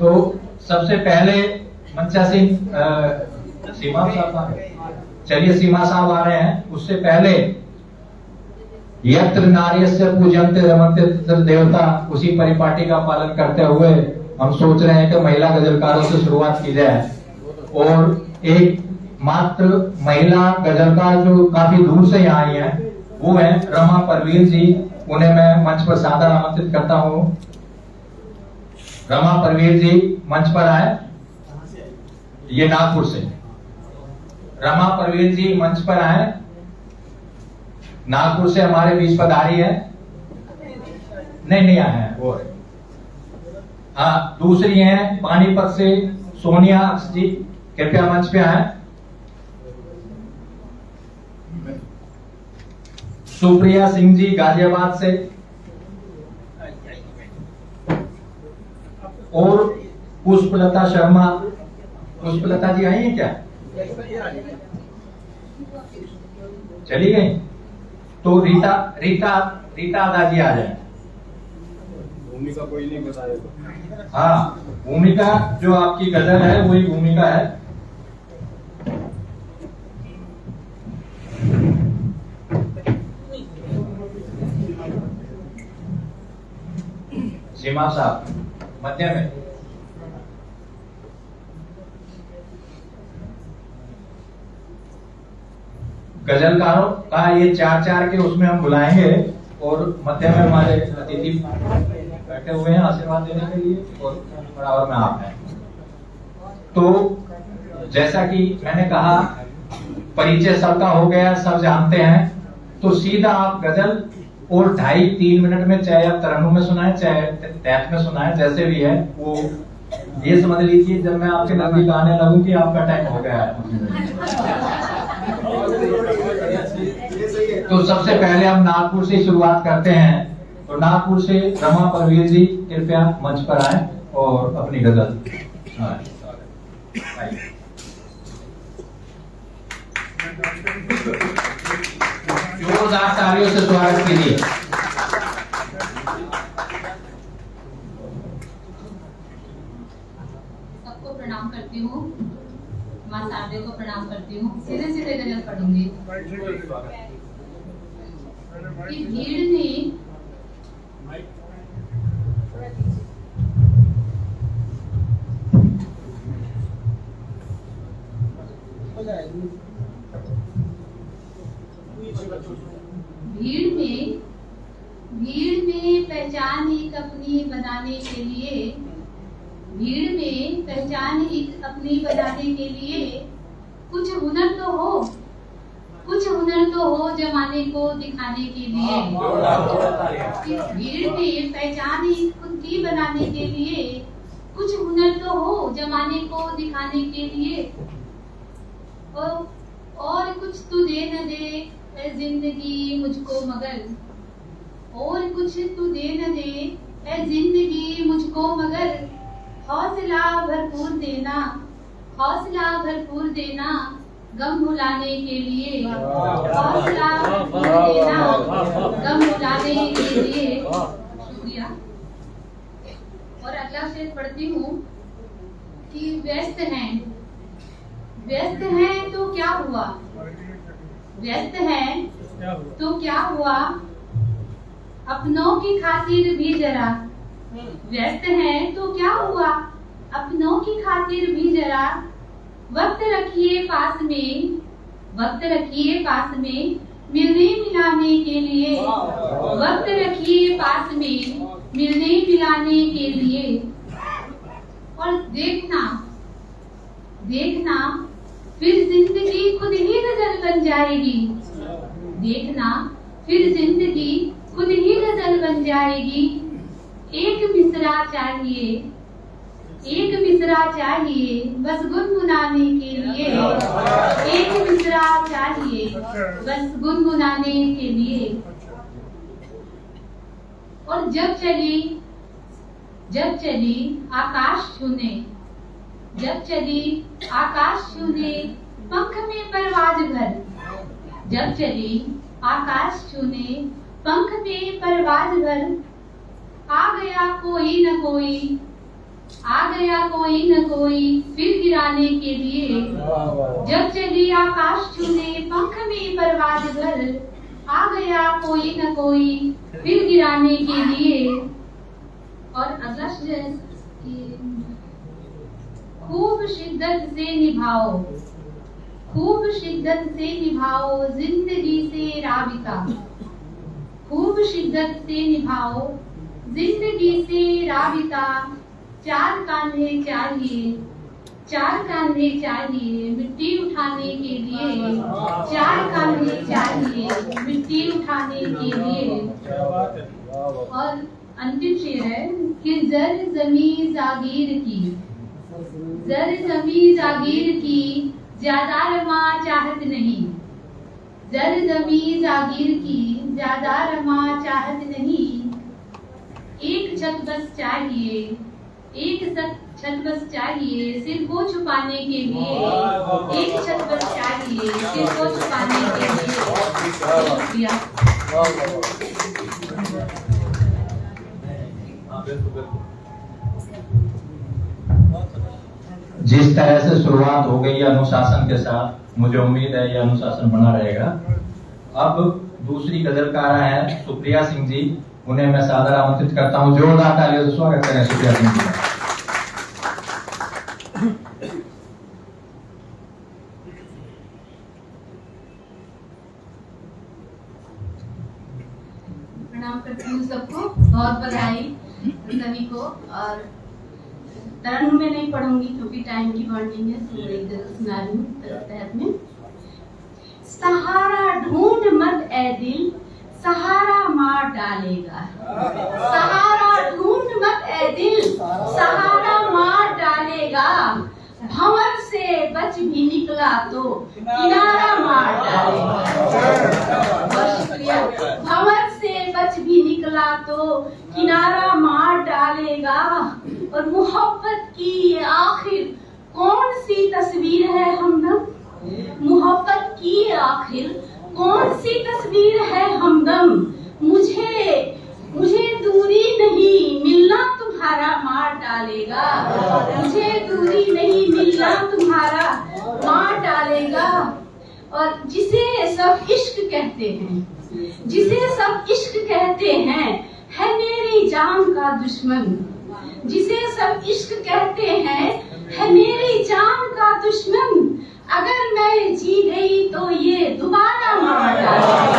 तो सबसे पहले मंचा सिंह सीमा साहब आ रहे हैं। चलिए सीमा साहब आ रहे हैं। उससे पहले यत्र नार्यस्य पूज्यन्ते रमन्ते तत्र देवता, उसी परिपाटी का पालन करते हुए हम सोच रहे हैं कि महिला गजलकारों से शुरुआत की जाए। और एक मात्र महिला गजलकार जो काफी दूर से यहाँ आई है वो है रमा परवीन जी। उन्हें मैं मंच पर सादर आमंत्रित करता हूँ। रमा परवीन जी मंच पर आए। ये नागपुर से रमा परवीन जी मंच पर आए। नागपुर से हमारे बीच पधारी है। नहीं आए हैं वो। हाँ, दूसरी हैं पानीपत से सोनिया अक्स जी, कृपया मंच पे आए। सुप्रिया सिंह जी गाजियाबाद से, और पुष्पलता शर्मा। पुष्पलता जी आई हैं क्या? चली गई? तो रीता आदा जी आ जाए। भूमिका कोई नहीं बताएगा। हाँ, भूमिका जो आपकी गजल है वही भूमिका है। सीमा साहब मध्य में। गजलकारों का ये चार के उसमें हम बुलाएंगे और मध्य में हमारे अतिथि बैठे हुए हैं आशीर्वाद देने के लिए, और बराबर में आप हैं। तो जैसा कि मैंने कहा परिचय सबका हो गया, सब जानते हैं। तो सीधा आप गजल और 2.5-3 मिनट में, चाहे आप तरन्नुम में सुनाए चाहे टैप में सुनाए, जैसे भी है वो ये समझ लीजिए जब मैं आपके नजदीक आने लगूं कि आपका टाइम हो गया है। तो सबसे पहले हम नागपुर से शुरुआत करते हैं। तो नागपुर से रमा परवीन जी कृपया मंच पर आए और अपनी गजल सुनाएं। जोरदार तालियों से स्वागत कीजिए। सबको प्रणाम करती हूँ, माँ शारदे को प्रणाम करती हूँ। सीधे सीधे गजल पढ़ूंगी। कि भीड़ में पहचान एक अपनी बनाने के लिए, भीड़ में पहचान एक अपनी बनाने के लिए कुछ हुनर तो हो जमाने को दिखाने के लिए। इस भीड़ में पहचान एक खुद की बनाने के लिए कुछ हुनर तो हो जमाने को दिखाने के लिए। और कुछ तू दे न दे ए जिंदगी मुझको मगर, और कुछ तू दे न दे ए जिंदगी मुझको मगर, हौसला भरपूर देना गम भुलाने के लिए, हौसला भरपूर देना गम भुलाने के लिए। शुक्रिया। और अगला शेर पढ़ती हूँ कि व्यस्त हैं तो क्या हुआ, व्यस्त हैं तो क्या हुआ, अपनों की खातिर भी जरा, व्यस्त हैं तो क्या हुआ, अपनों की खातिर भी जरा, वक्त रखिए पास में मिलने मिलाने के लिए, वक्त रखिए पास में मिलने मिलाने के लिए। और देखना फिर जिंदगी खुद ही गजल बन जाएगी, देखना फिर जिंदगी खुद ही गजल बन जाएगी। एक मिसरा चाहिए बस गुनगुनाने के लिए, एक मिसरा चाहिए बस गुनगुनाने के लिए। और जब चली आकाश छूने पंख में परवाज भर, जब चली आकाश छूने पंख में परवाज भर, आ गया कोई न कोई आ गया कोई न कोई फिर गिराने के लिए। जब चली आकाश छूने पंख में परवाज भर, आ गया कोई न कोई फिर गिराने के लिए। और अगला शेर, खूब शिद्दत से निभाओ, खूब शिद्दत से निभाओ जिंदगी से राबिता। खूब शिद्दत से निभाओ जिंदगी से राबिता। चार कांधे चाहिए, चार कांधे चाहिए मिट्टी उठाने के लिए। चार कांधे चाहिए मिट्टी उठाने के लिए। और अंतिम शेर है कि जर जमी जागीर की, जर जमी जागीर की ज्यादा रमा चाहत नहीं। जर जमी जागीर की ज्यादा रमा चाहत नहीं। एक छत बस चाहिए, एक छत बस चाहिए सिर को छुपाने के लिए। एक छत बस चाहिए सिर को छुपाने के लिए। शुक्रिया। जिस तरह से शुरुआत हो गई अनुशासन के साथ, मुझे उम्मीद है ये अनुशासन बना रहेगा। अब दूसरी गजलकारा है सुप्रिया सिंह जी, उन्हें मैं सादर आमंत्रित करता हूं। जोरदार तालियों से स्वागत करें सुप्रिया सिंह जी का। प्रणाम करती हूँ सबको, बहुत बधाई सभी को। और तरन्नुम में नहीं पढ़ूंगी क्योंकि टाइम की बॉन्डिंग है, तो एक गजल सुना रही हूँ तहत में। सहारा ढूंढ मत ए दिल, सहारा मार डालेगा। सहारा ढूंढ मत ए दिल, सहारा मार डालेगा। भंवर से बच भी निकला तो किनारा मार डालेगा। बहुत शुक्रिया। भंवर से बच भी निकला तो किनारा मार डालेगा। और मोहब्बत की ये आखिर कौन सी तस्वीर है हमदम। मोहब्बत की आखिर कौन सी तस्वीर है हमदम। मुझे दूरी नहीं मिलना तुम्हारा मार डालेगा। मुझे दूरी नहीं मिलना तुम्हारा मार डालेगा। और जिसे सब इश्क कहते हैं, जिसे सब इश्क कहते हैं, है मेरी जान का दुश्मन। जिसे सब इश्क कहते हैं, है मेरी जान का दुश्मन। अगर मैं जी गई तो ये दोबारा मार डालेगा।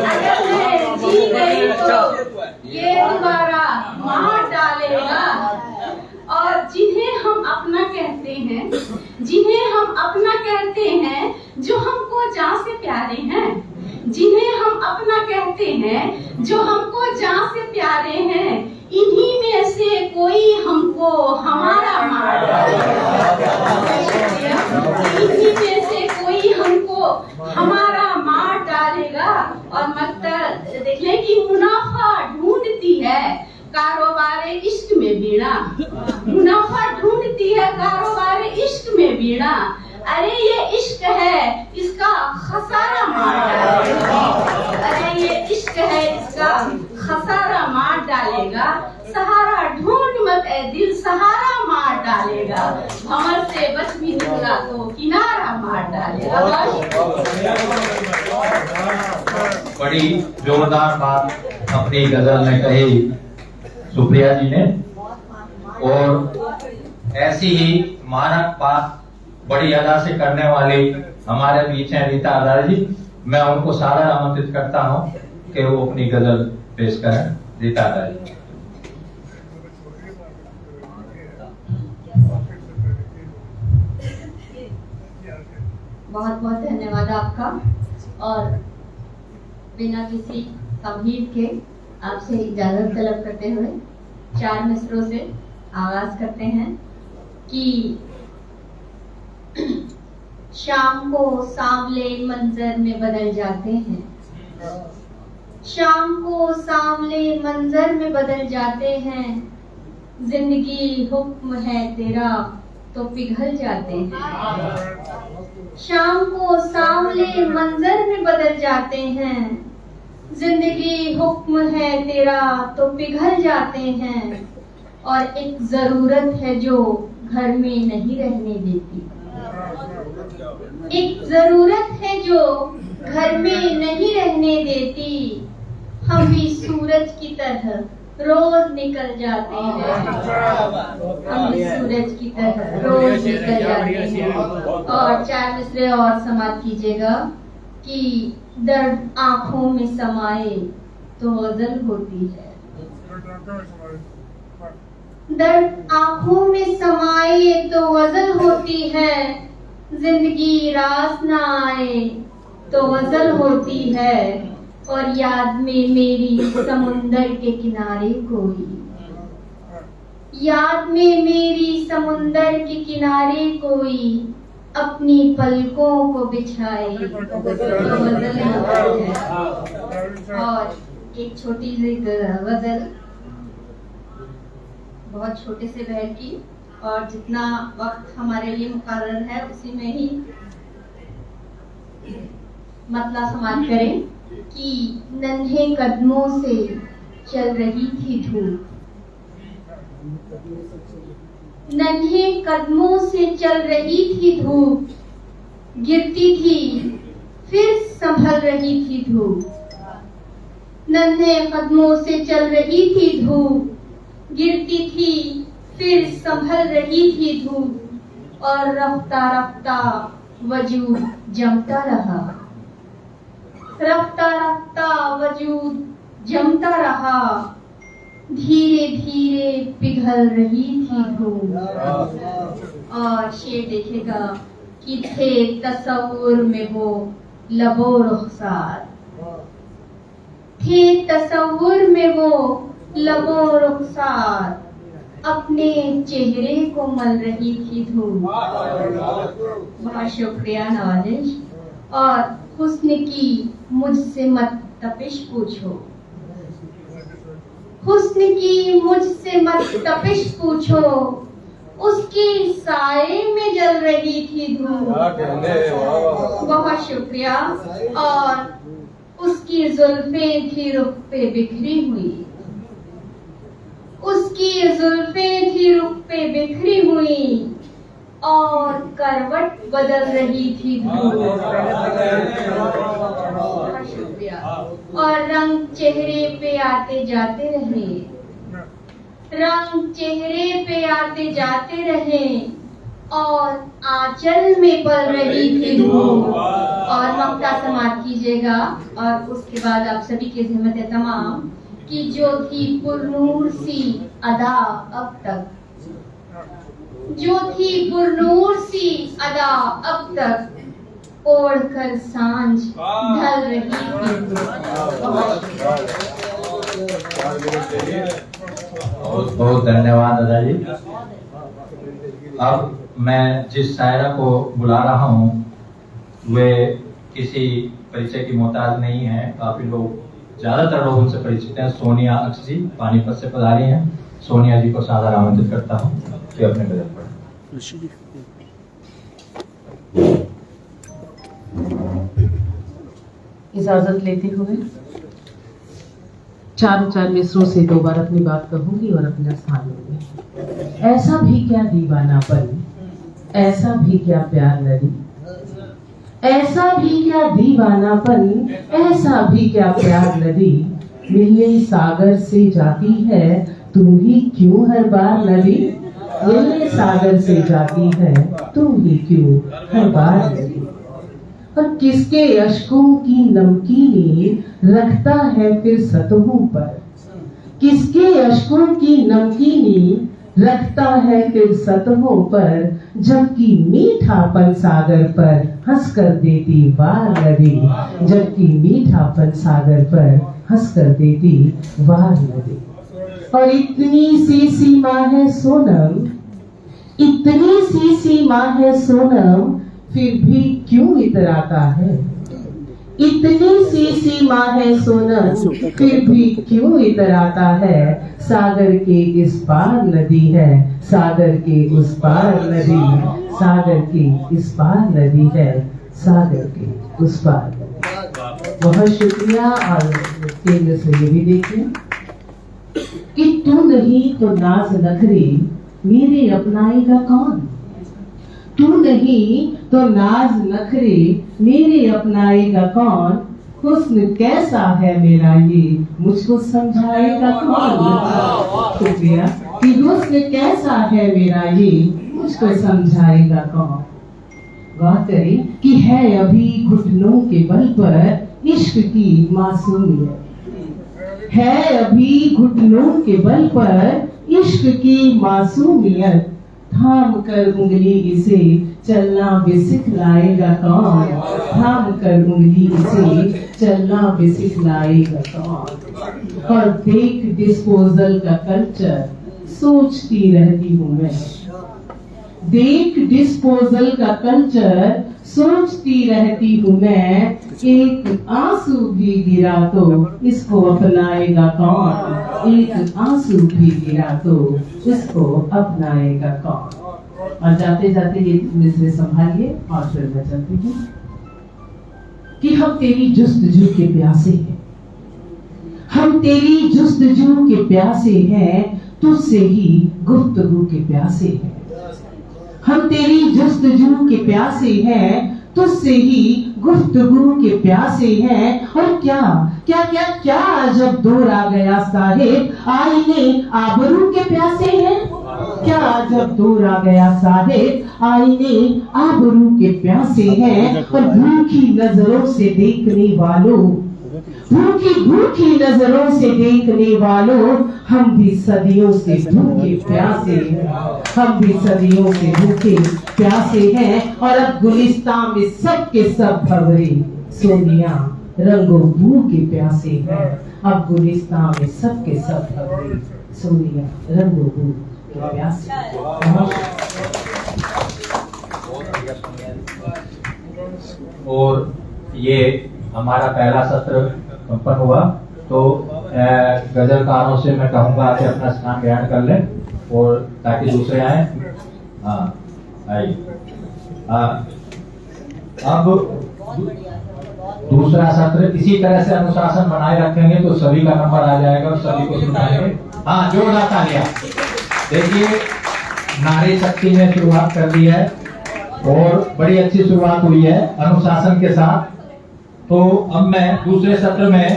अगर मैं जी गई तो ये दोबारा मार डालेगा। और जिन्हें हम अपना कहते हैं, जिन्हें हम अपना कहते हैं, जो हमको जान से प्यारे हैं, जिन्हें हम अपना कहते हैं, जो हमको जान से प्यारे हैं, इन्हीं में से कोई हमको हमारा मार डालेगा। इन्हीं में से कोई हमको हमारा मार डालेगा। और मतलब देख लें कि मुनाफा ढूंढती है कारोबार इश्क में बीड़ा। मुनाफा ढूंढती है कारोबार इश्क में बीड़ा। अरे ये इश्क है, इसका खसारा मार डालेगा। अरे ये इश्क है, इसका खसारा मार डालेगा। सहारा ढूंढ मत ए दिल, सहारा मार डालेगा। भंवर से बच भी निकला तो किनारा मार डालेगा। बड़ी जोरदार बात अपनी गजल में कही सुप्रिया जी ने। और ऐसी ही मानक बात बड़ी अदा से करने वाली हमारे बीच हैं रीता आधार जी। मैं उनको सादर आमंत्रित करता हूं कि वो अपनी गजल पेश करें। रीता आधार जी। बहुत बहुत धन्यवाद आपका। और बिना किसी तमहीद के आपसे इजाजत तलब करते हुए 4 मिसरों से आगाज करते हैं कि शाम को सांवले मंजर में बदल जाते हैं। शाम को सांवले मंजर में बदल जाते हैं। जिंदगी हुक्म है तेरा तो पिघल जाते हैं। शाम को सांवले मंजर में बदल जाते हैं। जिंदगी हुक्म है तेरा तो पिघल जाते हैं। और एक जरूरत है जो घर में नहीं रहने देती। एक जरूरत है जो घर में नहीं रहने देती। हम भी सूरज की तरह रोज निकल जाते हैं। हम भी सूरज की तरह रोज निकल जाते हैं। और 4 मिसरे और समाप्त कीजिएगा कि दर्द आंखों में समाए तो गजल होती है। दर्द आंखों में समाए तो गजल होती है। जिंदगी रास ना आए तो गजल होती है। और याद में मेरी समुंदर के किनारे कोई, याद में मेरी समुंदर के किनारे कोई अपनी पलकों को बिछाए तो गजल होती है। और एक छोटी सी गजल, बहुत छोटे से बहर की, और जितना वक्त हमारे लिए मुकर्रर है उसी में ही मतलब समाप्त करें कि नन्हे कदमों से चल रही थी धूप, नन्हे कदमों से चल रही थी धूप, गिरती थी फिर संभल रही थी धूप। नन्हे कदमों से चल रही थी धूप, गिरती थी फिर संभल रही थी धूप। और रफ्ता रफ्ता वजूद जमता रहा, रफ्ता रफ्ता वजूद जमता रहा। धीरे धीरे पिघल रही थी धूप। और शेर देखेगा कि थे तसव्वुर में वो लबो रुखसार, थे तसव्वुर में वो लबो रुखसार। अपने चेहरे को मल रही थी धूप। बहुत शुक्रिया नवाजिश। और हुस्न की मुझसे मत तपिश पूछो, हुस्न की मुझसे मत तपिश पूछो, उसकी साए में जल रही थी धूप। बहुत शुक्रिया। और उसकी जुल्फें थी रुख पे बिखरी हुई, उसकी जुल्फें थी रुख पे बिखरी हुई। और करवट बदल रही थी धूप। बहुत शुक्रिया। और रंग चेहरे पे आते जाते रहे, रंग चेहरे पे आते जाते रहे। और आंचल में पल रही थी धूप। और मक्ता समाप्त कीजिएगा। और उसके बाद आप सभी की जिम्मत है तमाम कि जो थी पुरनूर सी अदा अब तक, जो थी पुरनूर सी अदा अब तक, ओढ़कर सांझ ढल रही थी। बहुत बहुत धन्यवाद दादा जी। अब मैं जिस शायरा को बुला रहा हूँ वे किसी परिचय की मोहताज नहीं है। काफी लोग, ज्यादातर लोग उनसे परिचित हैं। सोनिया अक्स जी पानीपत से पधारी हैं। सोनिया जी को सादर आमंत्रित करता हूँ कि अपने गजल पढ़ें। इजाजत लेते हुए चार मिसरों से 2 बार अपनी बात कहूंगी और अपना स्थान लूंगी। ऐसा भी क्या दीवानापन, ऐसा भी क्या प्यार नदी, ऐसा भी क्या दीवानापन, ऐसा भी क्या प्यार नदी। मिलने सागर से जाती है तुम ही क्यों हर बार नदी, मिलने सागर से जाती है तुम ही क्यों हर बार नदी। और किसके अश्कों की नमकीनी रखता है फिर सतहों पर, किसके अश्कों की नमकीनी रखता है फिर सतहों पर। जबकि मीठापन सागर पर हंस कर देती वार नदी, जबकि मीठापन सागर पर हंस कर देती वार नदी। और इतनी सी सीमा है सोनम, इतनी सी सीमा है सोनम, फिर भी क्यों इतराता है। इतनी सी सीमा है सोनम, फिर भी क्यों इतराता है। सागर के इस पार नदी है, सागर के उस पार नदी, सागर के इस पार नदी है, सागर के उस पार नदी। बहुत शुक्रिया। और केंद्र से ये भी देखिए कि तू नहीं तो नाज नखरे मेरे अपनाएगा कौन। तू नहीं तो नाज नखरे मेरे अपनाएगा कौन। हुस्न कैसा है मेरा ये मुझको समझाएगा कौन। शुक्रिया। कि हुस्न कैसा है मेरा ये मुझको समझाएगा कौन। गौर करें कि है अभी घुटनों के बल पर इश्क की मासूमियत। है अभी घुटनों के बल पर इश्क की मासूमियत। थाम कर उंगली इसे चलना भी सिखलाएगा कौन। थाम कर उंगली इसे चलना भी सिखलाएगा कौन। और देख डिस्पोजल का कल्चर सोचती रहती हूँ मैं। देख डिस्पोजल का कल्चर सोचती रहती हूँ मैं। एक आंसू भी गिरा तो इसको अपनाएगा कौन। एक आंसू भी गिरा तो इसको अपनाएगा कौन। और जाते जाते ये मिसरे संभालिए और फिर मैं चलती हूँ। कि हम तेरी जुस्तजू के प्यासे हैं। हम तेरी जुस्तजू के प्यासे हैं। तुझसे ही गुफ्तगू के प्यासे हैं। हम तेरी जुस्तजू के प्यासे हैं। तुझसे ही गुफ्तगू के प्यासे हैं। और क्या क्या क्या क्या अजब दौर आ गया साहिब आईने आबरू के प्यासे हैं। क्या अजब दौर आ गया साहिब आईने आबरू के प्यासे हैं। और भूखी नजरों से देखने वालों भूखी भूखी नजरों से देखने वालों हम भी सदियों से भूखे प्यासे हैं। हम भी सदियों से भूखे प्यासे हैं। और अब गुलिस्तान में सब के सब भंवरे सोनिया रंगों बू के प्यासे हैं। अब गुलिस्तान में सब के सब भंवरे सोनिया रंगों बू के प्यासे हैं। और ये हमारा पहला सत्र संपन्न हुआ। तो गजलकारों से मैं कहूंगा कि अपना स्थान ग्रहण कर लें और ताकि दूसरे आए। हाँ आइए। अब दूसरा सत्र इसी तरह से अनुशासन बनाए रखेंगे तो सभी का नंबर आ जाएगा और सभी को सुनाएंगे। हाँ जोरदार तालियां। देखिए नारी शक्ति ने शुरुआत कर दी है और बड़ी अच्छी शुरुआत हुई है अनुशासन के साथ। तो अब मैं दूसरे सत्र में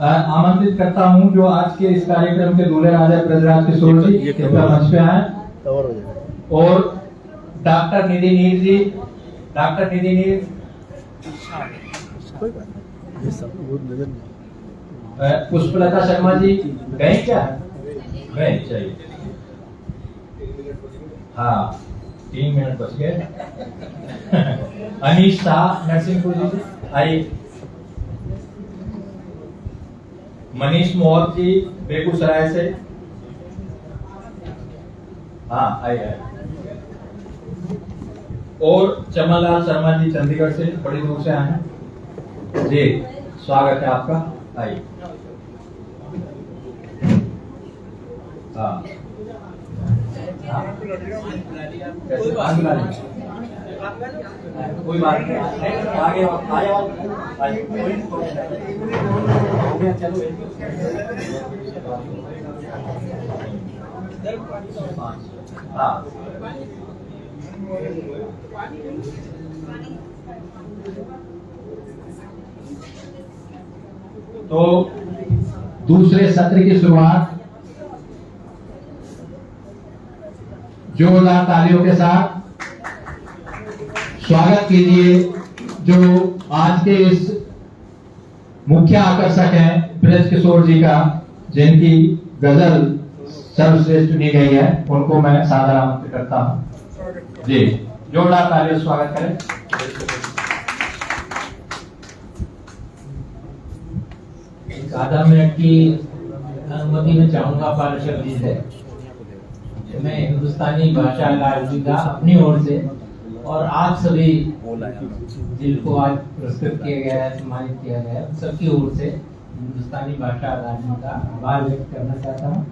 आमंत्रित करता हूं जो आज के इस कार्यक्रम के दूल्हे राजा ब्रजराज किशोर जी कृपया मंच पे आए। और डॉक्टर निधि नीर जी। डॉक्टर निधि नीर पुष्पलता शर्मा जी गए क्या? गए चाहिए। हाँ 3 मिनट बच गए। अनीश शाह नरसिंहपुर जी आइए। मनीष मोहत जी बेगूसराय से। हाँ आइए। और चमनलाल शर्मा जी चंडीगढ़ से बड़ी दूर से आए हैं जी। स्वागत है आपका। आइए। हाँ कोई बात नहीं आगे आ जाओ। चलो हाँ तो दूसरे सत्र की शुरुआत जोरदार तालियों के साथ स्वागत कीजिए जो आज के इस मुख्य आकर्षक हैं ब्रज किशोर जी का, जिनकी गजल सर्वश्रेष्ठ चुनी गई है। उनको मैं सादर आमंत्रित करता हूं जी। जोरदार तालियों स्वागत करें। आधा मिनट की अनुमति में चाहूंगा पार्षद जी से। मैं हिंदुस्तानी भाषा अकादमी का अपनी ओर से और आप सभी जिनको आज पुरस्कृत किया गया है, सम्मानित किया गया है, सबकी ओर से हिंदुस्तानी भाषा अकादमी का आभार व्यक्त करना चाहता हूँ।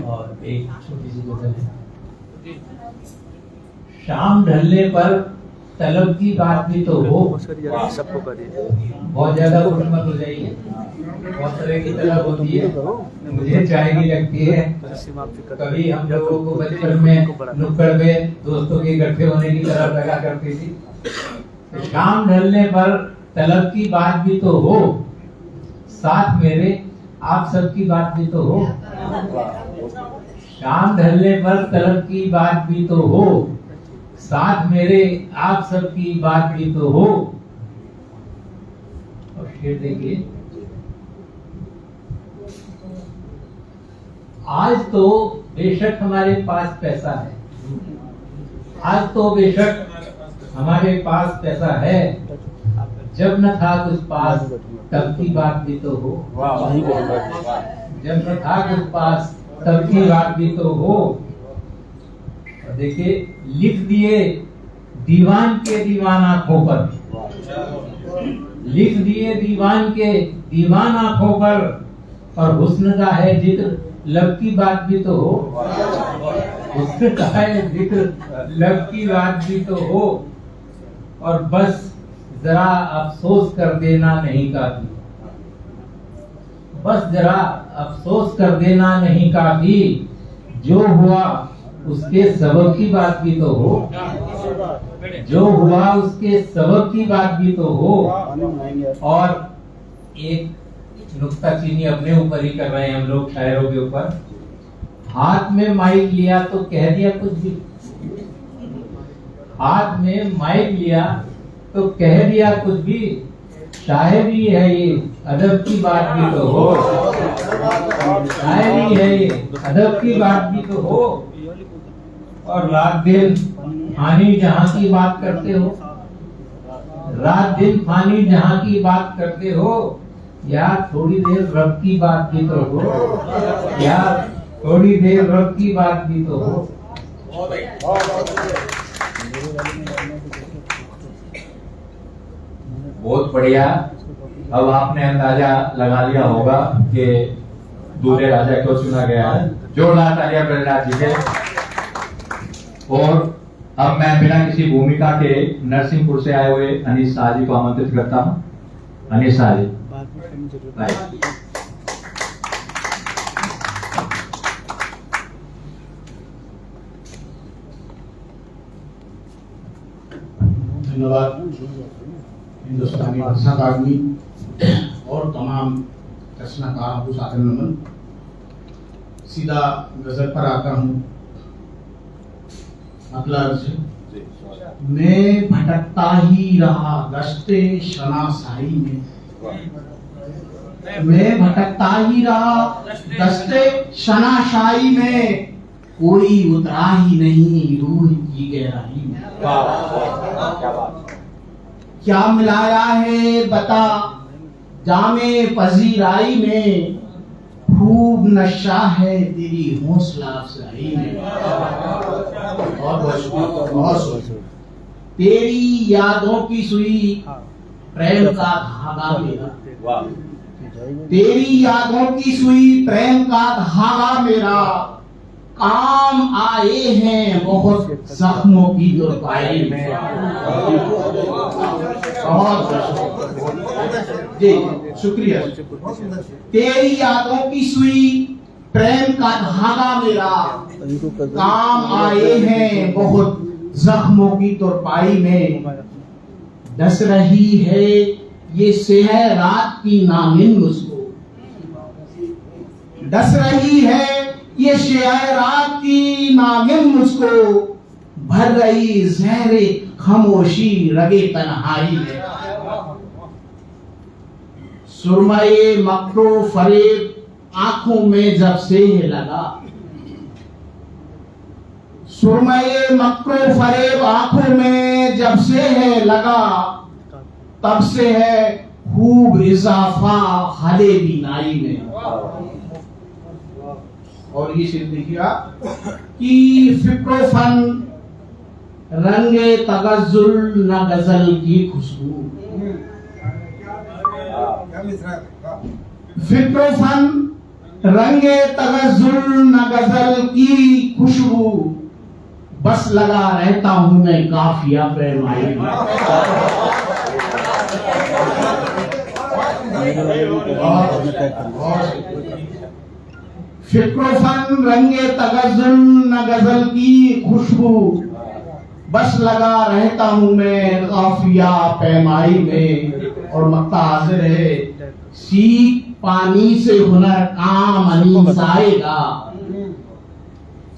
और एक छोटी सी गजल है। शाम ढलने पर तलब की बात भी तो हो। सबको करिए। बहुत ज्यादा खुश मत हो जाइए, बहुत तरह की तलब होती है। मुझे चाय भी लगती है, कभी हम लोगों को बचपन में नुक्कड़ पे दोस्तों के इकट्ठे होने की तरफ लगा करती थी। शाम ढलने पर तलब की बात भी तो हो, साथ मेरे आप सबकी बात भी तो हो। शाम ढलने पर तलब की बात भी तो हो, साथ मेरे आप सबकी बात भी तो हो। और शेर देखिए, आज तो बेशक हमारे पास पैसा है, आज तो बेशक हमारे पास पैसा है, जब न था कुछ पास तब की बात भी तो हो। जब न था कुछ पास तब की बात भी तो हो। और देखिए, लिख दिए दीवान के दीवान आंखों पर, लिख दिए दीवान के दीवान आंखों पर, और हुस्न का है जिक्र लब की बात भी तो हो। हुस्न का है जिक्र लब की बात भी तो हो। और बस जरा अफसोस कर देना नहीं काफी, बस जरा अफसोस कर देना नहीं काफी, जो हुआ उसके सबब की बात भी तो हो। जो हुआ उसके सबब की बात भी तो हो। और एक नुक्ताचीनी अपने ऊपर ही कर रहे हैं हम लोग, शायरों के ऊपर। हाथ में माइक लिया तो कह दिया कुछ भी, हाथ में माइक लिया तो कह दिया कुछ भी, शायरी है ये अदब की बात भी तो हो। शायरी है ये अदब की बात भी तो हो। और रात दिन फानी जहां की बात करते हो, रात दिन फानी जहां की बात करते हो, यार थोड़ी देर रब की बात भी तो हो, यार थोड़ी देर रब की बात भी तो हो। बहुत बढ़िया। अब आपने अंदाजा लगा लिया होगा कि दूल्हे राजा क्यों चुना गया है। जोरदार तालियां ब्रजराज जी के। और अब मैं बिना किसी भूमिका के नरसिंहपुर से आए हुए अनीस शाह जी को आमंत्रित करता हूँ। अनीस शाह जी, धन्यवाद। हिंदुस्तानी भाषा अकादमी और तमाम रचनाकारों को सादर नमन। सीधा गजल पर आता हूँ। अगला अर्ज, मैं भटकता ही रहा दस्ते शनाशाही में, मैं भटकता ही रहा दस्ते शनाशाही में, कोई उतरा ही नहीं रूह की गहराई में। क्या मिलाया है बता जामे पजीराई में, खूब नशा है तेरी हौसला अफजाई में। बहुत तेरी यादों की सुई प्रेम का धागा मेरा, तेरी यादों की सुई प्रेम का धागा मेरा, काम आए हैं बहुत जख्मों की तुरपाई में। बहुत जी शुक्रिया। तेरी यादों की सुई प्रेम का धागा मेरा, काम आए हैं बहुत जख्मों की तुरपाई में। डस रही है ये सेहर रात की नागिन मुझको, डस रही है ये शेर रात की नागिन मुझको, भर रही जहरे खामोशी रगे तन्हाई में। सुरमये मकरो फरेब आंखों में जब से लगा, सुरमये मकरो फरेब आंखों में जब से है लगा, तब से है खूब इजाफा हले बीनाई में। और ये शेर देखिए आप कि फिक्रो फन रंगे तगजुल न गजल की खुशबू, फिक्रो फन रंगे तगजुल न गजल की खुशबू, बस लगा रहता हूं मैं काफिया पैमाई में। फिक्रोफन रंगे तगजुन न गजल की खुशबू, बस लगा रहता हूं मैं काफिया पैमाई में। और मक्ता हाजिर है, सीख पानी से हुनर काम अनीस आएगा,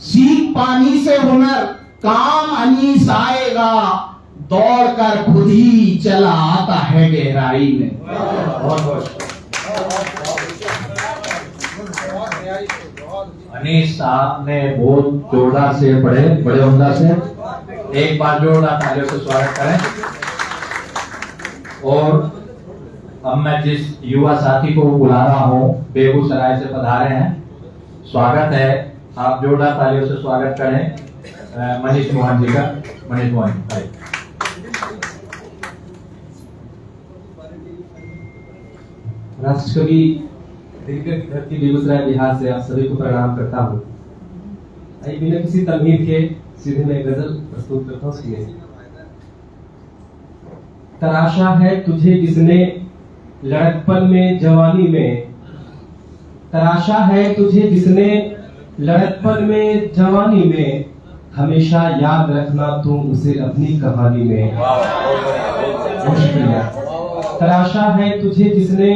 सीख पानी से हुनर काम अनीस आएगा, दौड़ कर खुद ही चला आता है गहराई में। बहुत बहुत अनीस साहब ने बहुत जोरदार से पढ़े, बड़े उम्दा से, एक बार जोरदार तालियों से स्वागत करें। और अब मैं जिस युवा साथी को बुला रहा हूं, बेगूसराय से पधारे हैं, स्वागत है, आप जोरदार तालियों से स्वागत करें मनीष मोहन जी का। मनीष मोहन जी, राष्ट्रकवि दिग्गज धरती बेगूसराय बिहार से आप सभी को प्रणाम करता हूँ। बिना किसी तलमीर के सीधे मैं गजल प्रस्तुत करता हूँ। सुनिए। तराशा है तुझे जिसने लड़कपन में जवानी में, तराशा है तुझे जिसने लड़कपन में जवानी में, हमेशा याद रखना तू उसे अपनी कहानी में। बहुत शुक्रिया। तराशा है तुझे जिसने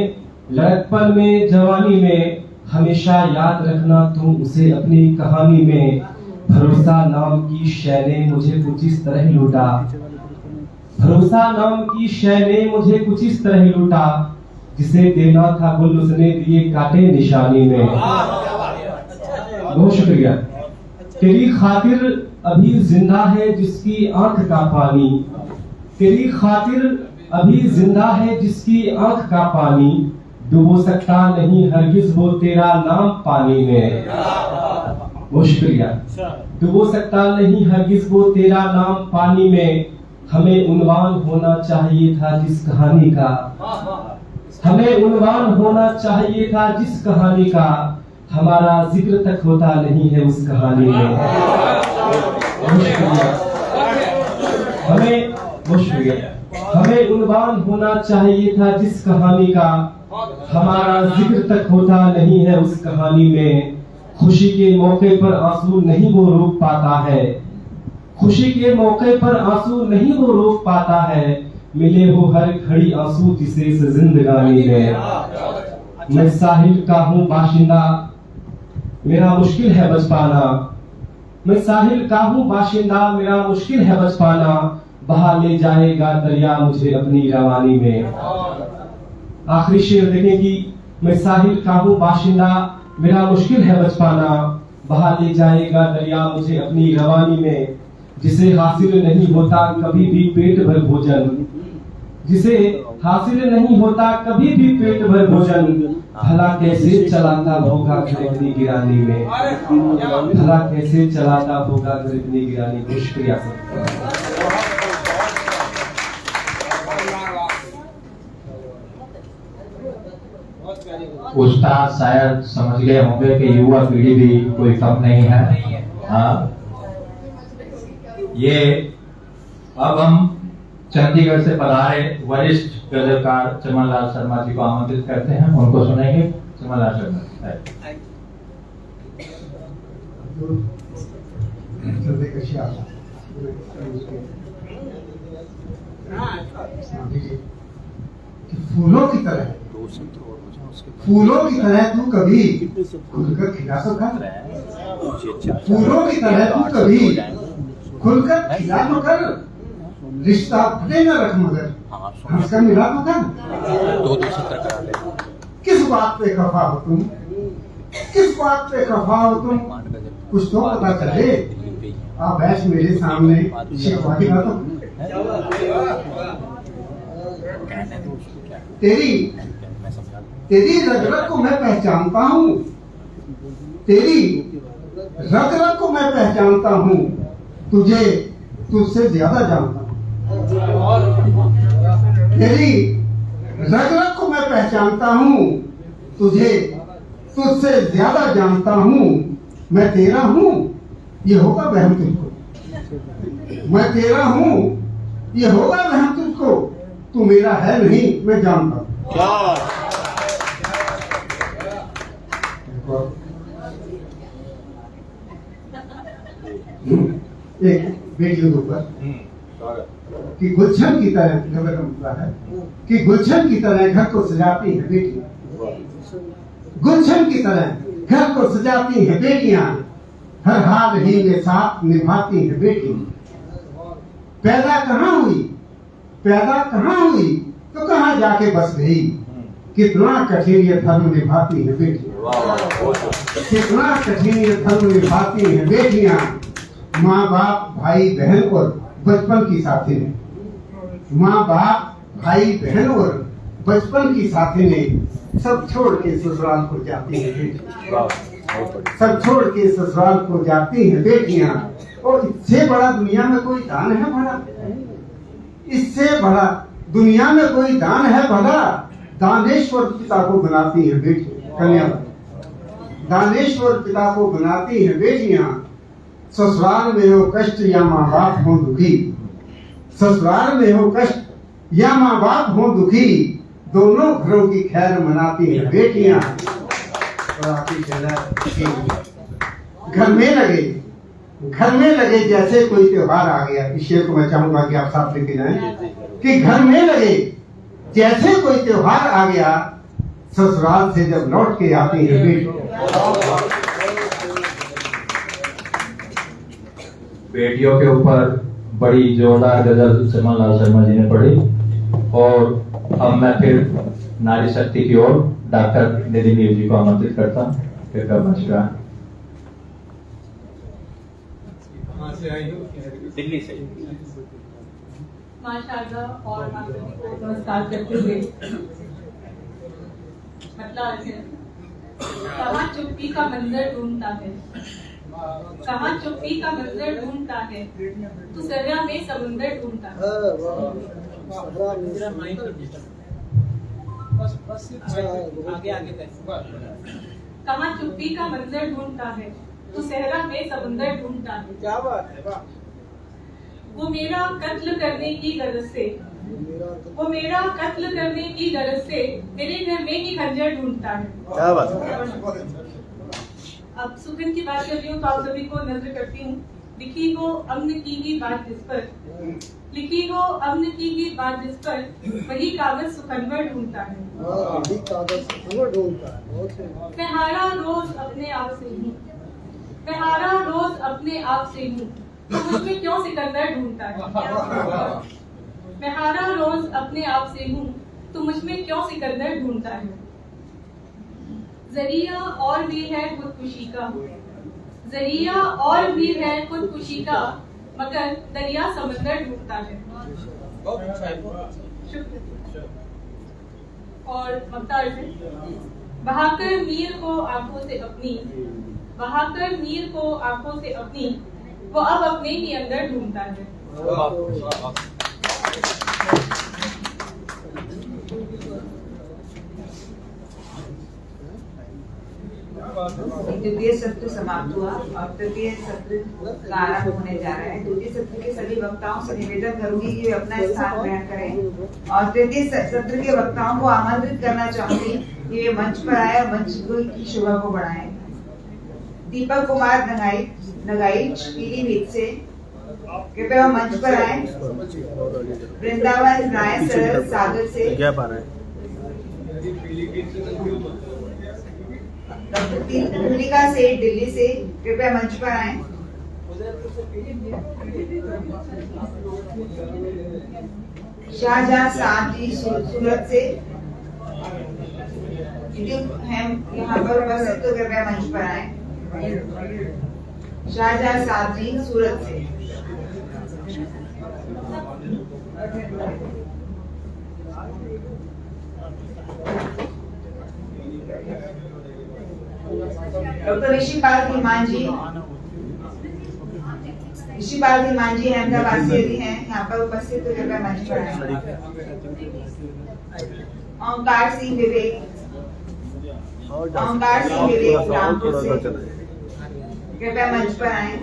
लड़कपन में जवानी में, हमेशा याद रखना तू उसे अपनी कहानी में। भरोसा नाम की शय ने मुझे कुछ इस तरह लूटा, भरोसा नाम की शय ने मुझे कुछ इस तरह लूटा, जिसे देना था गुल उसने दिए काटे निशानी में। बहुत शुक्रिया। तेरी खातिर अभी जिंदा है जिसकी आंख का पानी, तेरी खातिर अभी जिंदा है जिसकी आंख का पानी, डुबो सकता नहीं हरगिज वो तेरा नाम पानी में। बहुत शुक्रिया। डुबो सकता नहीं हरगिज वो तेरा नाम पानी में। हमें उन्वान होना चाहिए था जिस कहानी का, हमें उन्वान होना चाहिए था जिस कहानी का, हमारा जिक्र तक होता नहीं है उस कहानी में। हमें उन्वान होना चाहिए था जिस कहानी का, हमारा जिक्र तक होता नहीं है उस कहानी में। खुशी के मौके पर आंसू नहीं वो रोक पाता है, खुशी के मौके पर आंसू नहीं वो रोक पाता है, मिले हो हर घड़ी आंसू जिसे इस जिंदगानी में। मैं साहिल का हूँ बाशिंदा, मेरा मुश्किल है बच पाना, मैं साहिल का हूँ बाशिंदा, मेरा मुश्किल है बच पाना, बहा ले जाएगा दरिया मुझे अपनी रवानी में। आखिरी शेर देखें कि मैं साहिल का हूँ बाशिंदा, मेरा मुश्किल है बच पाना, बहा ले जाएगा दरिया मुझे अपनी रवानी में। जिसे हासिल नहीं होता कभी भी पेट भर भोजन, जिसे हासिल नहीं होता कभी भी पेट भर भोजन, भला कैसे चलाता होगा घर अपनी गिरानी में, भला कैसे चलाता होगा घर अपनी गिरानी में। शुक्रिया सर। उस्ताद शायद समझ गए होंगे कि युवा पीढ़ी भी कोई कम नहीं है। हाँ, ये अब हम चंडीगढ़ से पधारे वरिष्ठ गजलकार चमनलाल शर्मा जी को आमंत्रित करते हैं, उनको सुनेंगे। चमनलाल शर्मा फूलों की तरह, फूलों की तरह तू कभी खुलकर खिला तो कर, फूलों की तरह तू कभी खुलकर खिला तो कर, रिश्ता फटे न रख मगर हंसकर मिला तो कर। किस बात पे खफा हो तुम, किस बात पे खफा हो तुम, कुछ तो पता चले। आप बैठ मेरे सामने शिकवा की बातों, तेरी तेरी रग रग को मैं पहचानता हूँ, तेरी रग रग को मैं पहचानता हूँ, तुझे तुझसे ज्यादा जानता हूँ। तेरी रग रग को मैं पहचानता हूँ, तुझे तुझसे ज्यादा जानता हूँ। मैं तेरा हूँ ये होगा वहम तुझको, मैं तेरा हूँ ये होगा वहम तुझको, तू मेरा है नहीं मैं जानता हूँ। एक बेटियों के ऊपर कि गुलशन की तरह है कि गुलशन की तरह घर को सजाती है बेटियां, गुलशन की तरह घर को सजाती है बेटियां, हर हाल ही में साथ निभाती है बेटियां। पैदा कहाँ हुई, पैदा कहाँ हुई तो कहाँ जाके बस गई, कितना कठिन ये धर्म निभाती है बेटियां, कितना कठिन ये धर्म निभाती है बेटियां। माँ बाप भाई बहन और बचपन की साथी ने, माँ बाप भाई बहन और बचपन की साथी ने सब छोड़ के ससुराल को जाती है बेटियां, सब छोड़ के ससुराल को जाती है बेटियां। और इससे बड़ा दुनिया में कोई दान है भला, इससे बड़ा दुनिया में कोई दान है भला। दानेश्वर पिता को बनाती है बेटियां, कन्या दानेश्वर पिता को बनाती है बेटियां। ससुराल में हो कष्ट या माँ बाप हो दुखी, ससुराल में हो कष्ट या माँ बाप हो दुखी, दोनों घरों की खैर मनाती है बेटियां। घर में लगे जैसे कोई त्योहार आ गया। इस शेर को मैं चाहूंगा कि आप साथ लेके जाएं कि घर में लगे जैसे कोई त्योहार आ गया, ससुराल से जब लौट के आती है बेटियों के ऊपर बड़ी जोरदार गजल चमन लाल शर्मा जी ने पढ़ी। और अब मैं फिर नारी शक्ति की ओर डॉक्टर निधि नीर जी को आमंत्रित करता हूँ। दिल्ली से माशाअल्लाह और आप सभी को नमस्कार करते हुए मतलब कहाँ चुप्पी का मंजर ढूंढता है, कहाँ चुप्पी का मंजर ढूंढता है, तू सरिया में समुंदर ढूंढता है। कहाँ चुप्पी का मंजर ढूंढता है, तू सहरा में समुंदर ढूंढता है। क्या बात है। वो मेरा कत्ल करने की गरज से, वो मेरा कत्ल करने की गरज से मेरे घर में ही खंजर ढूंढता है। क्या बात है। अब सुखन की बात कर रही हूँ तो आप सभी को नजर करती हूँ। लिखी हो अम्न की ही बात जिस पर, लिखी हो अम्न की ही बात जिस पर, वही कागज सुखनवर ढूंढता है। मैं हारा रोज अपने आप से हूँ, मैं हारा रोज अपने आप से हूँ, तो मुझमें क्यों सिकंदर ढूंढता है। मैं हारा रोज अपने आप से हूँ, तो मुझमें क्यों सिकंदर ढूंढता है। जरिया और भी है खुदकुशी का, जरिया और भी है खुदकुशी का, मगर दरिया समंदर ढूंढता है। और ममता बहाकर मीर को आंखों से अपनी, बहाकर मीर को आंखों से अपनी, वो अब अपने ही अंदर ढूंढता है। द्वितीय सत्र समाप्त हुआ और तृतीय सत्र का आरंभ होने जा रहा है। द्वितीय सत्र के सभी वक्ताओं से निवेदन करूंगी कि वे अपना स्थान ग्रहण करें और तृतीय सत्र के वक्ताओं को आमंत्रित करना चाहूंगी कि वे मंच पर आए और मंच की शोभा को बढ़ाएं। दीपक कुमार नगाइच पीलीभीत से कृपया मंच पर आए। वृंदावन राय सरल सागर से, तुलिका सेठ दिल्ली से कृपया मंच पर आए। शाहजहां साहब जी सूरत से हम यहाँ पर उपस्थित तो कृपया मंच पर आए। शाहजहां साहब जी सूरत से। डॉक्टर ऋषिपाल धीमान जी, ऋषिपाल धीमान जी अहमदाबाद से यदि हैं यहाँ पर उपस्थित तो कृपया मंच पर आए। ओंकार सिंह विवेक, ओंकार सिंह विवेक रामपुर से कृपया मंच पर आए।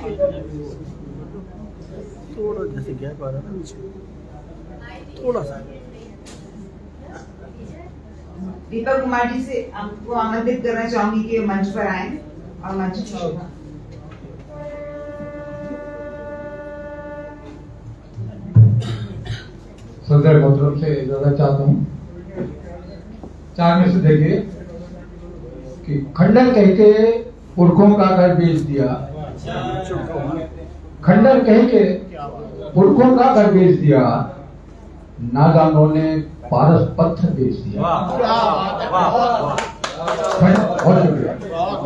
थोड़ा जैसे गैप आ रहा है ना नीचे, थोड़ा सा। दीपक कुमार जी से आपको आमंत्रित करना चाहूंगी कि मंच पर आए और मंच की शोभा। सदर मोहतरम से इजाजत चाहता हूँ। चार में से देखिए कि खंडर कह के पुरखों का घर बेच दिया, खंडर कह के पुरखों का घर बेच दिया, नादानों ने पारस पत्थर बेच दिया। बहुत शुक्रिया।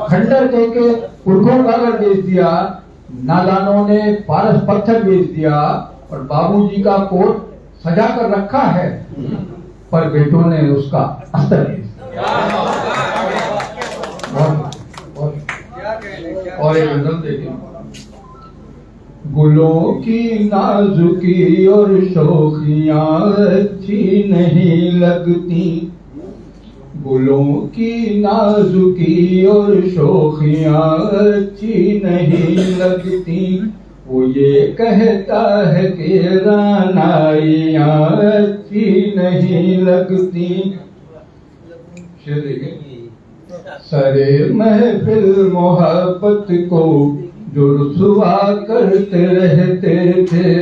खंडर कह के पुरखों का घर बेच दिया, नादानों ने पारस पत्थर बेच दिया, और बाबूजी का कोट सजा कर रखा है, पर बेटों ने उसका अस्तर बेच दिया। और एक गजल देखिए, गुलों की नाजुकी और शोखियां अच्छी नहीं लगती, गुलों की नाजुकी और शोखियां अच्छी नहीं लगती, वो ये कहता है कि रानाइयां अच्छी नहीं लगती। सरे महफिल मोहब्बत को जो रुसवा करते रहते थे,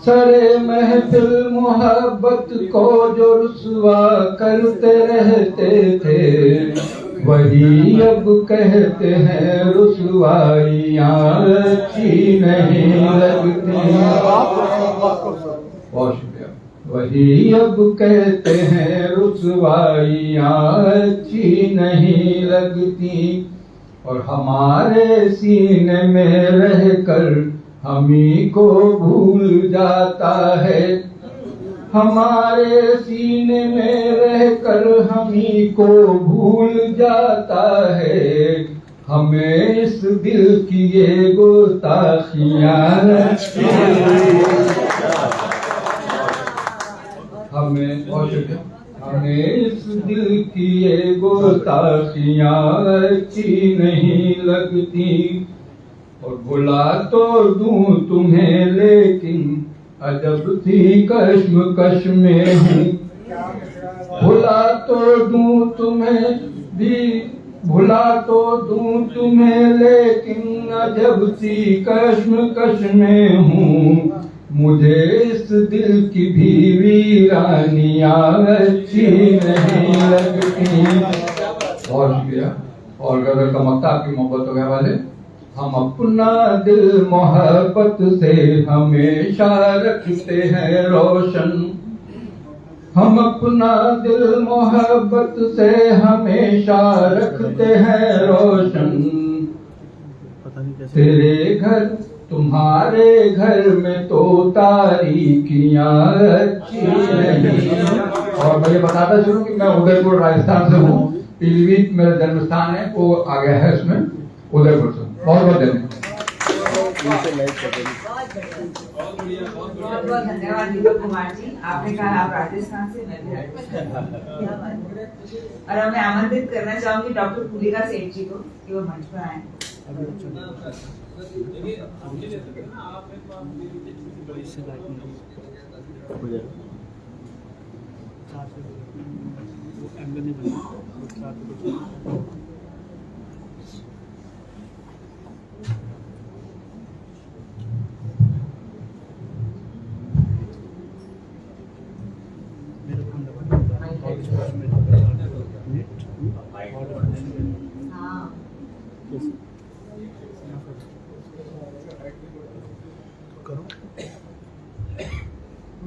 सरे महफिल मोहब्बत को जो रुसवा करते रहते थे, वही अब कहते हैं रुसवाइयां अच्छी नहीं लगती। बहुत शुक्रिया। वही अब कहते हैं रुसवाइयां अच्छी नहीं लगती, और हमारे सीने में रहकर हमी को भूल जाता है, हमारे सीने में रहकर हमी को भूल जाता है, हमें इस दिल की ये गुस्ताखियां हमें इस दिल की ये गुस्ताखियां अच्छी नहीं लगती, और भुला तो दूं तुम्हें लेकिन अजब थी कश्मकश में हूँ, भुला तो दूं तुम्हें भी, भुला तो दूं तुम्हें लेकिन अजब सी कश्मकश में हूँ, मुझे इस दिल की भी वीरानियां अच्छी नहीं लगती। बहुत शुक्रिया। और गजल का मक्ता आपकी मोहब्बत के हवाले। हम अपना दिल मोहब्बत से हमेशा रखते हैं रोशन, हम अपना दिल मोहब्बत से हमेशा रखते हैं रोशन, तेरे घर तुम्हारे घर में तो तारीकियां अच्छी नहीं। और मैं ये बताता चलूं कि मैं उदयपुर राजस्थान से हूँ, पीलीभीत मेरा जन्म स्थान है, वो आ गया है इसमें उदयपुर से। बहुत बहुत धन्यवाद। बहुत बहुत धन्यवाद दीपक कुमार जी। आपने कहा आप राजस्थान से, मैं भी राजस्थान। और अब मैं आमंत्रित करना चाहूंगी डॉक्टर पुलिका सेठ जी को कि वो मंच पर आए।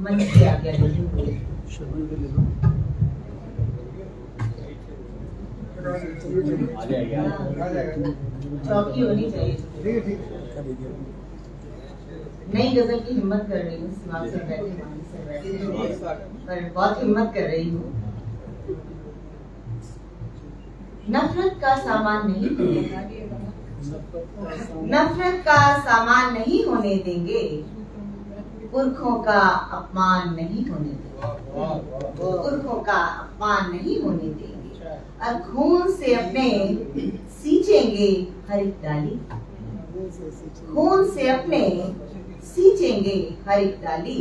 मंच पे आ गया चौकी होनी चाहिए। नई गजल की हिम्मत कर रही हूँ, सिवान से बैठे पर बहुत हिम्मत कर रही हूँ। नफरत का सामान नहीं होने देंगे, नफरत का सामान नहीं होने देंगे, पुरखों का अपमान नहीं होने देंगे, पुरखों का अपमान नहीं होने देंगे, और खून से अपने सींचेंगे हर एक डाली, खून से अपने सींचेंगे हर एक डाली,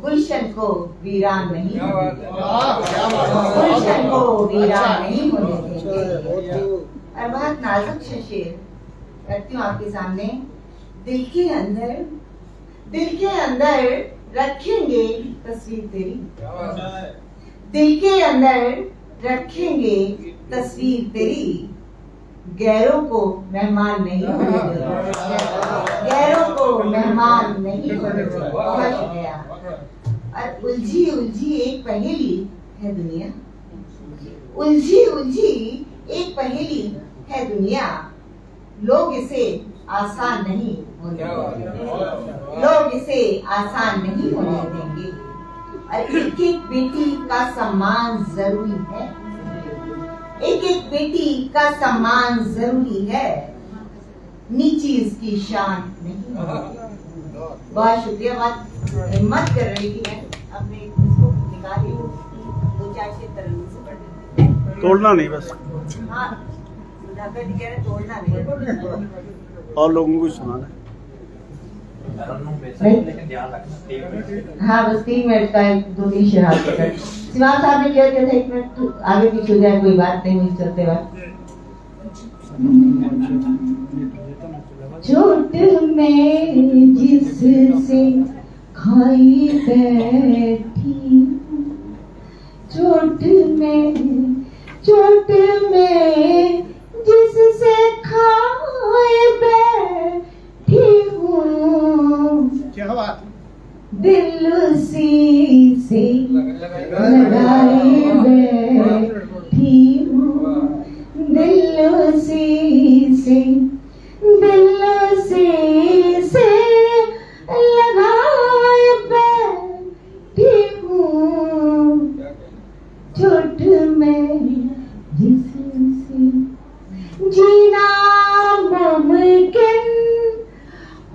गुलशन को वीरान नहीं गुलशन को वीरान नहीं होने देंगे। और बहुत नाजुक सा शेर करती हूँ आपके सामने। दिल के अंदर रखेंगे तस्वीर तेरी, दिल के अंदर रखेंगे तस्वीर तेरी, गैरों को मेहमान नहीं होने देंगे, गैरों को मेहमान नहीं होने देंगे। बहुत शुक्रिया। और उलझी उलझी एक पहेली है दुनिया, उलझी उलझी एक पहेली है दुनिया, लोग इसे आसान नहीं होने देंगे, लोग इसे आसान नहीं होने देंगे। और एक एक बेटी का सम्मान जरूरी है, एक एक बेटी का सम्मान जरूरी है, नीची इसकी शान नहीं है। बहुत शुक्रिया। बहुत हिम्मत कर रही थी मैं, अपने इसको निकाली, 2-4 शेर तरन्नुम से पढ़ देती। तोड़ना नहीं बस। हाँ, सुधाकर जी कह रहे तोड़ना नहीं, और लोगों को सुनाना है। लेकिन ध्यान रखना। हाँ, बस 3 मिनट का 2-3 शेर हाथ पकड़। सिवान साहब ने कह दिया था 1 मिनट आगे पीछे हो जाए, कोई बात नहीं हुई चलते वक्त। चोट में जिससे खाई बैठी, चोट में जिससे खाई बैठी हूँ, क्या बात, दिल से लगाए बैठी हूँ, दिल से लगाए बैठी हूँ, चोट में जिससे जीना मुमकिन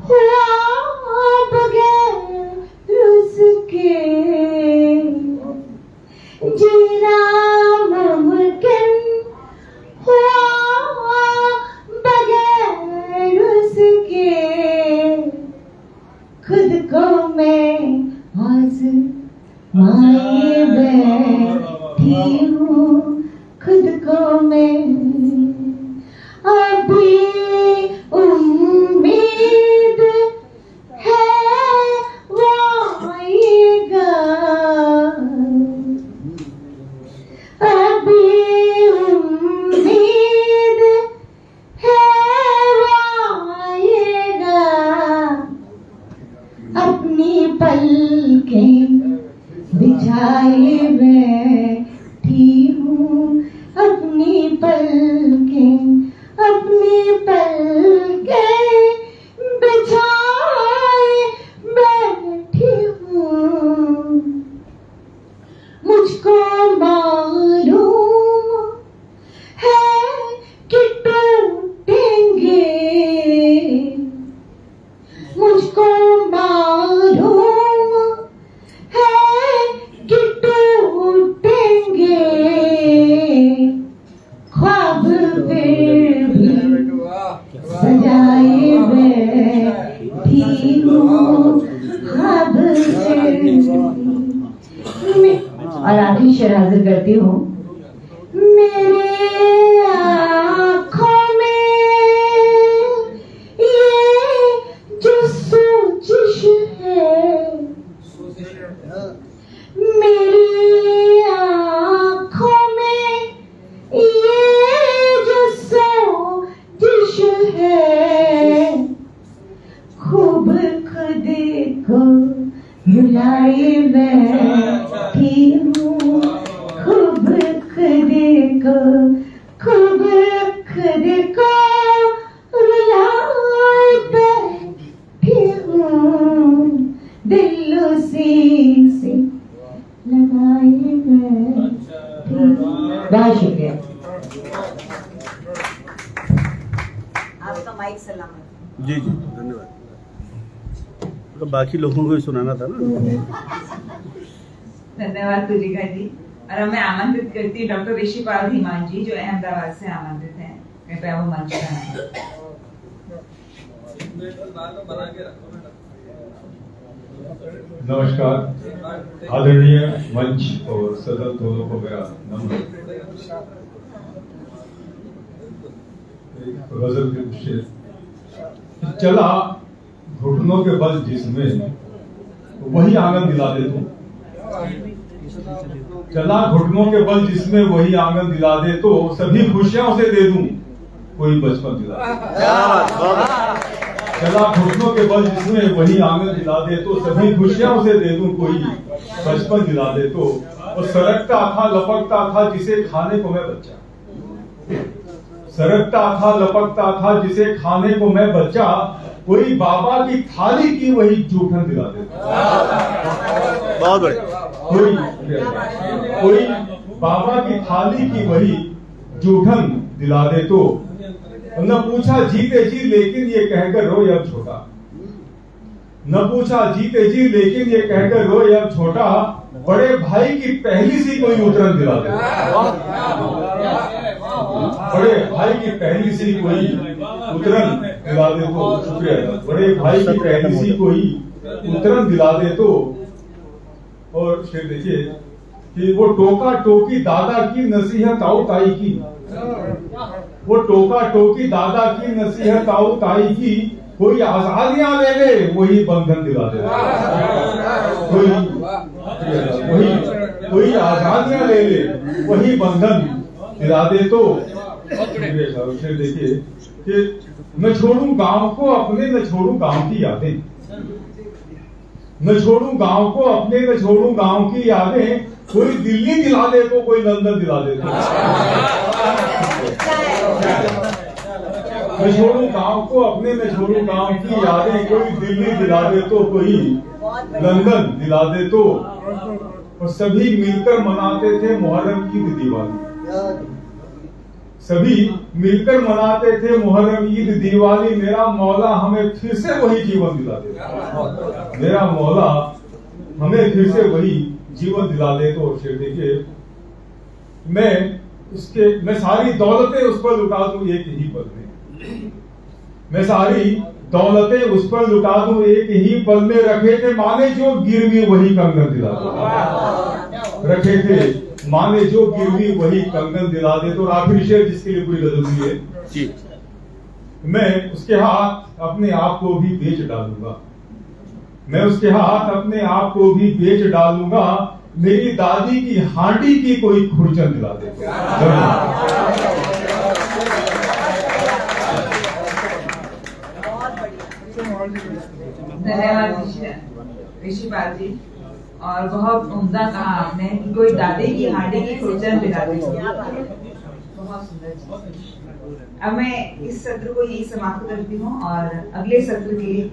हुआ बगैर उसके, जीना मुमकिन हुआ बगैर उसके, खुद को मैं आज़माए बैठी हूँ, खुद को मैं अभी उम्मीद है वो आएगा, अभी उम्मीद है वो आएगा, अपनी पलकें बिछाए बैठी हूँ, अपनी पलकें बिछाए बैठी हूँ, मुझको मालूम है कि टूटेंगे, मुझको मालूम है कि टूटेंगे, ख्वाब फिर भी सजाए बैठी हूँ, ख्वाब फिर भी। और आखिरी शेर हाजिर करती हूँ। मेरे आँखों में ये जो सोचिश है, मेरी आँखों में ये जो सोचिश है, खूब खुद को रुलाए बैठी हूँ, खूब खुद को रुलाए बैठी हूँ, दिल से लगाए बैठी हूँ। बहुत शुक्रिया। आपका माइक सलामत। जी धन्यवाद। तो बाकी लोगों को भी सुनाना था ना। धन्यवाद तुलिका जी। और अब मैं आमंत्रित करती हूँ डॉक्टर ऋषिपाल धीमान जी, जो अहमदाबाद से आमंत्रित हैं। कृपया वो मंच पर आएं। नमस्कार। आदरणीय मंच और सदन दोनों को मेरा नमन। गजल के शेर, चला घुटनों के बल जिसमें वही आंगन दिला दे तू, चला घुटनों के बल जिसमें वही आंगन दिला दे तो सभी खुशियां उसे दे दूं, कोई बचपन दिला दे। चला घुटनों के बल जिसमें वही आंगन दिला दे तो सभी खुशियां उसे दे दूं, कोई बचपन दिला दे तो। और सरकता था लपकता था जिसे खाने को मैं बच्चा, सरकता था लपकता था जिसे खाने को मैं बच्चा, कोई बाबा की थाली की वही जूठन दिला दे। बहुत बढ़िया। कोई बाबा की थाली की वही जूठन दिला दे तो। न पूछा जीते जी लेकिन ये कहकर रोए अब छोटा, न पूछा जीते जी लेकिन ये कहकर रोए अब छोटा, बड़े भाई की पहली सी कोई उतरन दिला दे। बड़े भाई की पहली सी कोई उतरन दिला दे तो। शुक्रिया। बड़े भाई की पहली सी कोई उतरन दिला दे तो। और फिर देखिए कि वो टोका टोकी दादा की नसीहत आओ ताई की, वो टोका टोकी दादा की नसीहत आओ ताई की, कोई आजादियां ले ले वही बंधन दिला दे। कोई आजादियां ले ले वही बंधन दिला दे तो। फिर देखिए कि न छोड़ूं गांव को अपने, न छोड़ूं गांव की यादें, न छोड़ूं गांव को अपने, न छोड़ूं गांव की यादें, कोई दिल्ली दिला दे तो कोई लंदन दिला दे तो। न छोड़ूं गांव को अपने, न छोड़ूं गांव की यादें, कोई दिल्ली दिला दे तो कोई लंदन दिला दे तो। और सभी मिलकर मनाते थे मुहर्रम की दिवाली, सभी मिलकर मनाते थे मुहर्रम ईद दिवाली, मेरा मौला हमें फिर से वही जीवन दिला दे। मेरा मौला हमें फिर से वही जीवन दिला दे तो। फिर देखिए मैं सारी दौलतें उस पर लुटा दूं एक ही पल में, मैं सारी दौलतें उस पर लुटा दूं एक ही पल में, रखे थे माने जो गिरवी वही कंगन दिला दे। रखे थे माने जो गिरवी वही कंगन दिला दे तो। आखिरी शेर जिसके लिए पूरी गजल हुई है जी, मैं उसके हाथ अपने आप को भी बेच डालूंगा, मैं उसके हाथ अपने आप को भी बेच डालूंगा, मेरी दादी की हांडी की कोई खुरचन दिला दे। धन्यवाद ऋषिपाल जी। और बहुत उम्दा कहा आपने कि कोई दादी की हांडी की खुरचन दिला दी। बहुत सुंदर। अब मैं इस सत्र को यही समाप्त करती हूँ और अगले सत्र के लिए